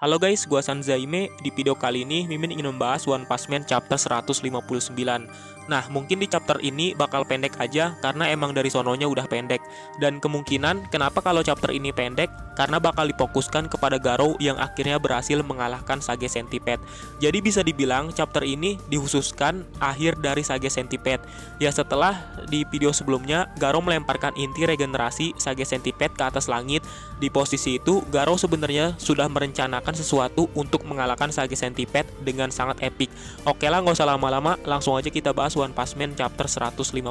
Halo guys, gua Sanzaime. Di video kali ini Mimin ingin membahas One Punch Man chapter 159. Nah, mungkin di chapter ini bakal pendek aja karena emang dari sononya udah pendek. Dan kemungkinan kenapa kalau chapter ini pendek, karena bakal difokuskan kepada Garou yang akhirnya berhasil mengalahkan Sage Centipede. Jadi bisa dibilang chapter ini dikhususkan akhir dari Sage Centipede. Ya setelah di video sebelumnya Garou melemparkan inti regenerasi Sage Centipede ke atas langit. Di posisi itu Garou sebenarnya sudah merencanakan sesuatu untuk mengalahkan Sage Centipede dengan sangat epik. Oke lah, nggak usah lama-lama, langsung aja kita bahas One Punch Man chapter 159.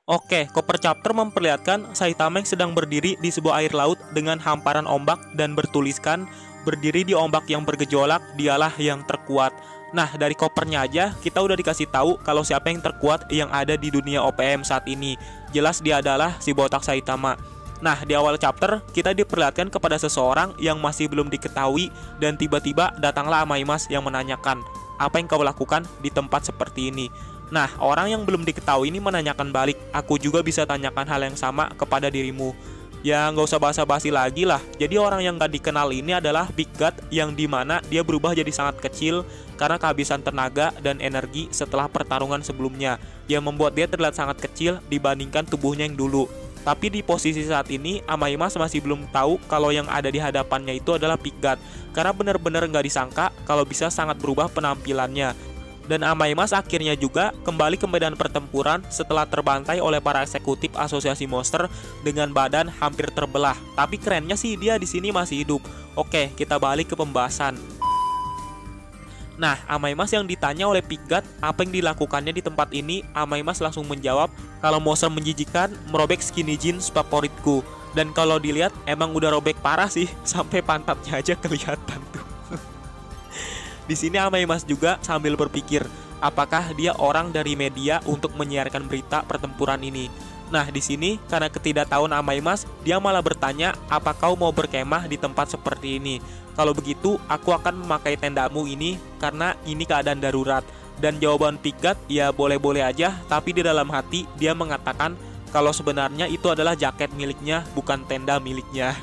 Oke, cover chapter memperlihatkan Saitama yang sedang berdiri di sebuah air laut dengan hamparan ombak dan bertuliskan, berdiri di ombak yang bergejolak, dialah yang terkuat. Nah, dari covernya aja kita udah dikasih tahu kalau siapa yang terkuat yang ada di dunia OPM saat ini. Jelas dia adalah si botak Saitama. Nah, di awal chapter kita diperlihatkan kepada seseorang yang masih belum diketahui dan tiba-tiba datanglah Amaimas yang menanyakan, apa yang kau lakukan di tempat seperti ini? Nah, orang yang belum diketahui ini menanyakan balik, aku juga bisa tanyakan hal yang sama kepada dirimu. Ya nggak usah basa-basi lagi lah. Jadi orang yang gak dikenal ini adalah Big God, yang dimana dia berubah jadi sangat kecil karena kehabisan tenaga dan energi setelah pertarungan sebelumnya, yang membuat dia terlihat sangat kecil dibandingkan tubuhnya yang dulu. Tapi di posisi saat ini, Amaimas masih belum tahu kalau yang ada di hadapannya itu adalah Big God, karena benar-benar nggak disangka kalau bisa sangat berubah penampilannya. Dan Amaimas akhirnya juga kembali ke medan pertempuran setelah terbantai oleh para eksekutif asosiasi monster dengan badan hampir terbelah. Tapi kerennya sih dia di sini masih hidup. Oke, kita balik ke pembahasan. Nah, Amaimas yang ditanya oleh Big God apa yang dilakukannya di tempat ini, Amaimas langsung menjawab kalau monster menjijikan merobek skinny jeans favoritku. Dan kalau dilihat emang udah robek parah sih, sampai pantatnya aja kelihatan tuh. Di sini Amaimas juga sambil berpikir, apakah dia orang dari media untuk menyiarkan berita pertempuran ini. Nah, di sini karena ketidaktahuan Amaimas, dia malah bertanya, apa kau mau berkemah di tempat seperti ini? Kalau begitu, aku akan memakai tendamu ini karena ini keadaan darurat. Dan jawaban Big God, ya boleh-boleh aja, tapi di dalam hati dia mengatakan kalau sebenarnya itu adalah jaket miliknya, bukan tenda miliknya.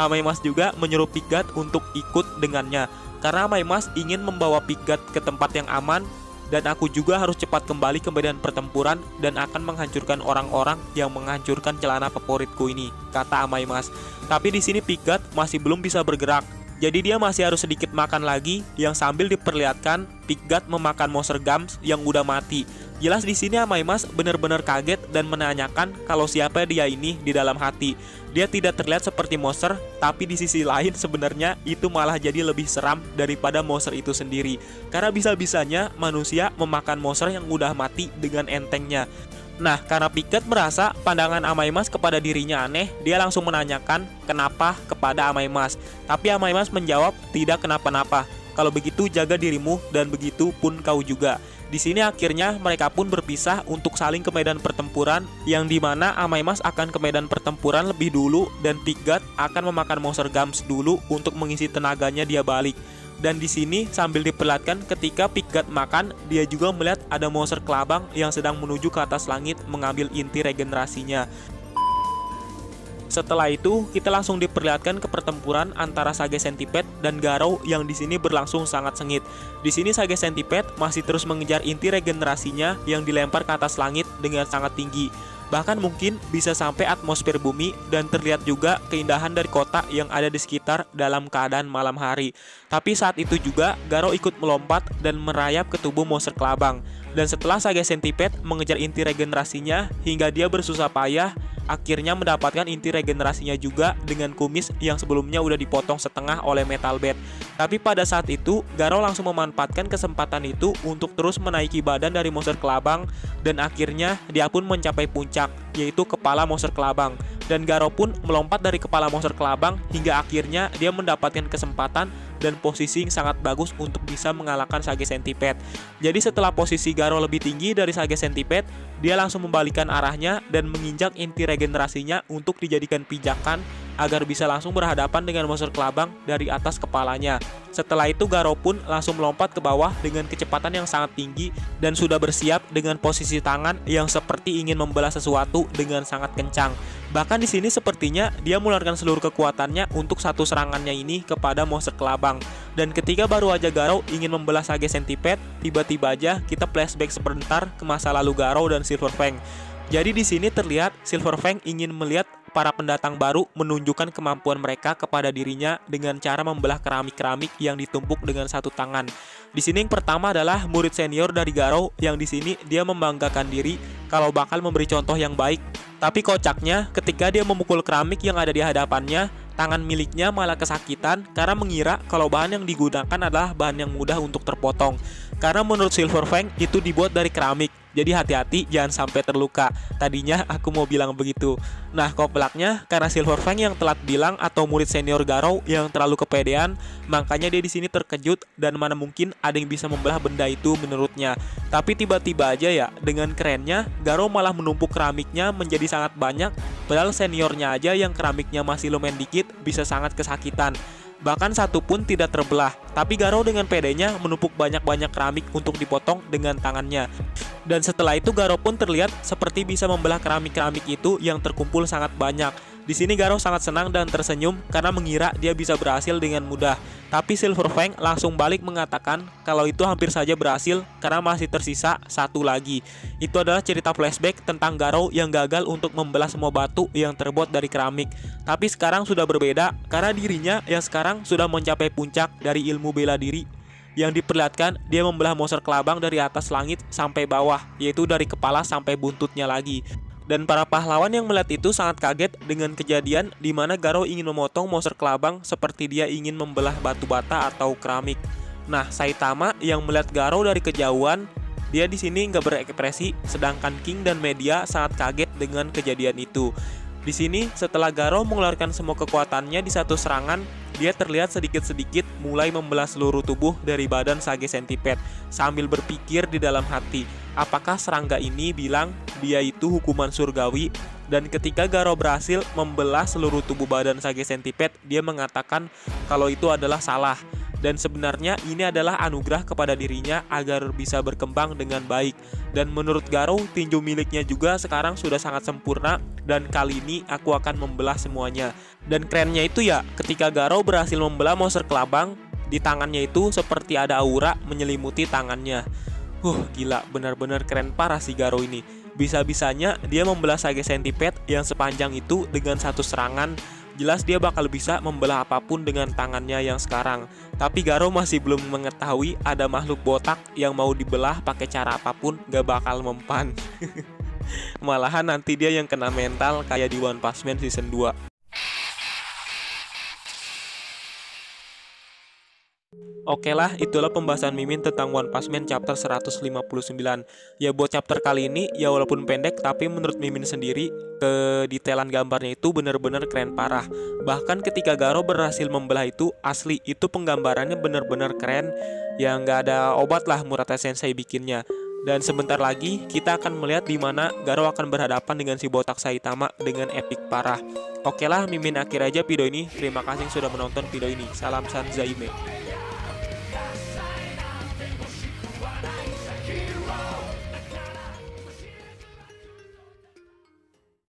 Amaimas juga menyuruh Big God untuk ikut dengannya, karena Amaimas ingin membawa Big God ke tempat yang aman, dan aku juga harus cepat kembali ke medan pertempuran dan akan menghancurkan orang-orang yang menghancurkan celana favoritku ini, kata Amaimas. Tapi di sini Big God masih belum bisa bergerak. Jadi dia masih harus sedikit makan lagi, yang sambil diperlihatkan Big God memakan monster gums yang udah mati. Jelas di sini Amaimas benar-benar kaget dan menanyakan kalau siapa dia ini di dalam hati. Dia tidak terlihat seperti monster, tapi di sisi lain sebenarnya itu malah jadi lebih seram daripada monster itu sendiri. Karena bisa-bisanya manusia memakan monster yang udah mati dengan entengnya. Nah, karena Big God merasa pandangan Amaimas kepada dirinya aneh, dia langsung menanyakan kenapa kepada Amaimas. Tapi Amaimas menjawab, tidak kenapa-napa. Kalau begitu jaga dirimu dan begitu pun kau juga. Di sini akhirnya mereka pun berpisah untuk saling ke medan pertempuran, yang dimana Amaimas akan ke medan pertempuran lebih dulu dan Big God akan memakan monster gums dulu untuk mengisi tenaganya dia balik. Dan di sini sambil diperlihatkan ketika Big God makan, dia juga melihat ada monster kelabang yang sedang menuju ke atas langit mengambil inti regenerasinya. Setelah itu, kita langsung diperlihatkan ke pertempuran antara Sage Centipede dan Garou yang di sini berlangsung sangat sengit. Di sini Sage Centipede masih terus mengejar inti regenerasinya yang dilempar ke atas langit dengan sangat tinggi. Bahkan mungkin bisa sampai atmosfer bumi, dan terlihat juga keindahan dari kota yang ada di sekitar dalam keadaan malam hari. Tapi saat itu juga Garou ikut melompat dan merayap ke tubuh monster kelabang. Dan setelah Sage Centipede mengejar inti regenerasinya hingga dia bersusah payah, akhirnya mendapatkan inti regenerasinya juga dengan kumis yang sebelumnya udah dipotong setengah oleh Metal Bat. Tapi pada saat itu Garou langsung memanfaatkan kesempatan itu untuk terus menaiki badan dari monster kelabang, dan akhirnya dia pun mencapai puncak, yaitu kepala monster kelabang. Dan Garou pun melompat dari kepala monster kelabang hingga akhirnya dia mendapatkan kesempatan dan posisi yang sangat bagus untuk bisa mengalahkan Sage Centipede. Jadi setelah posisi Garou lebih tinggi dari Sage Centipede, dia langsung membalikkan arahnya dan menginjak inti regenerasinya untuk dijadikan pijakan agar bisa langsung berhadapan dengan monster kelabang dari atas kepalanya. Setelah itu Garou pun langsung melompat ke bawah dengan kecepatan yang sangat tinggi dan sudah bersiap dengan posisi tangan yang seperti ingin membelah sesuatu dengan sangat kencang. Bahkan di sini sepertinya dia mengeluarkan seluruh kekuatannya untuk satu serangannya ini kepada monster kelabang. Dan ketika baru aja Garou ingin membelah Sage Centipede, tiba-tiba aja kita flashback sebentar ke masa lalu Garou dan Silver Fang. Jadi di sini terlihat Silver Fang ingin melihat para pendatang baru menunjukkan kemampuan mereka kepada dirinya dengan cara membelah keramik-keramik yang ditumpuk dengan satu tangan. Di sini yang pertama adalah murid senior dari Garou yang di sini dia membanggakan diri kalau bakal memberi contoh yang baik. Tapi kocaknya ketika dia memukul keramik yang ada di hadapannya, tangan miliknya malah kesakitan karena mengira kalau bahan yang digunakan adalah bahan yang mudah untuk terpotong. Karena menurut Silver Fang itu dibuat dari keramik. Jadi hati-hati jangan sampai terluka. Tadinya aku mau bilang begitu. Nah, koplaknya karena Silver Fang yang telat bilang atau murid senior Garou yang terlalu kepedean, makanya dia di sini terkejut dan mana mungkin ada yang bisa membelah benda itu menurutnya. Tapi tiba-tiba aja ya, dengan kerennya Garou malah menumpuk keramiknya menjadi sangat banyak, padahal seniornya aja yang keramiknya masih lumayan dikit bisa sangat kesakitan. Bahkan satu pun tidak terbelah, tapi Garou dengan pedenya menumpuk banyak-banyak keramik untuk dipotong dengan tangannya. Dan setelah itu Garou pun terlihat seperti bisa membelah keramik-keramik itu yang terkumpul sangat banyak. Di sini Garou sangat senang dan tersenyum karena mengira dia bisa berhasil dengan mudah. Tapi Silver Fang langsung balik mengatakan kalau itu hampir saja berhasil karena masih tersisa satu lagi. Itu adalah cerita flashback tentang Garou yang gagal untuk membelah semua batu yang terbuat dari keramik. Tapi sekarang sudah berbeda karena dirinya yang sekarang sudah mencapai puncak dari ilmu bela diri, yang diperlihatkan dia membelah monster kelabang dari atas langit sampai bawah, yaitu dari kepala sampai buntutnya lagi. Dan para pahlawan yang melihat itu sangat kaget dengan kejadian di mana Garou ingin memotong monster kelabang seperti dia ingin membelah batu bata atau keramik. Nah, Saitama yang melihat Garou dari kejauhan, dia di sini nggak berekspresi, sedangkan King dan media sangat kaget dengan kejadian itu. Di sini setelah Garou mengeluarkan semua kekuatannya di satu serangan, dia terlihat sedikit-sedikit mulai membelah seluruh tubuh dari badan Sage Centipede sambil berpikir di dalam hati, apakah serangga ini bilang dia itu hukuman surgawi? Dan ketika Garou berhasil membelah seluruh tubuh badan Sage Centipede, dia mengatakan kalau itu adalah salah. Dan sebenarnya ini adalah anugerah kepada dirinya agar bisa berkembang dengan baik. Dan menurut Garou, tinju miliknya juga sekarang sudah sangat sempurna dan kali ini aku akan membelah semuanya. Dan kerennya itu ya, ketika Garou berhasil membelah monster kelabang, di tangannya itu seperti ada aura menyelimuti tangannya. Gila, benar-benar keren parah si Garou ini. Bisa-bisanya dia membelah Sage Centipede yang sepanjang itu dengan satu serangan. Jelas dia bakal bisa membelah apapun dengan tangannya yang sekarang. Tapi Garou masih belum mengetahui ada makhluk botak yang mau dibelah pakai cara apapun gak bakal mempan. Malahan nanti dia yang kena mental kayak di One Punch Man Season 2. Oke lah, itulah pembahasan Mimin tentang One Punch Man chapter 159. Ya buat chapter kali ini, ya walaupun pendek, tapi menurut Mimin sendiri, kedetailan gambarnya itu bener-bener keren parah. Bahkan ketika Garou berhasil membelah itu, asli, itu penggambarannya bener-bener keren. Ya nggak ada obat lah Murata Sensei bikinnya. Dan sebentar lagi, kita akan melihat di mana Garou akan berhadapan dengan si botak Saitama dengan epic parah. Oke lah, Mimin akhir aja video ini. Terima kasih sudah menonton video ini. Salam Sanzaime.